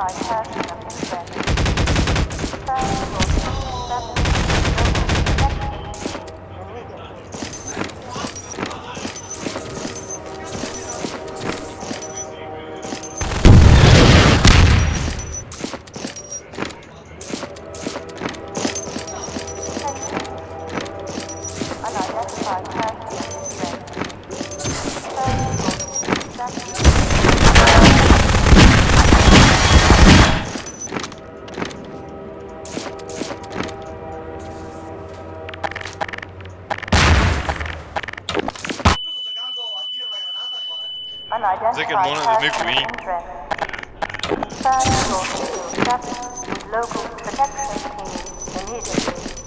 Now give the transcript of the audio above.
Unidentified person of interest. First will be established immediately. Unidentified person of interest. First will be established. Sai che il mono Unidentified non è person qui? of interest. First will be established with local protection team immediately.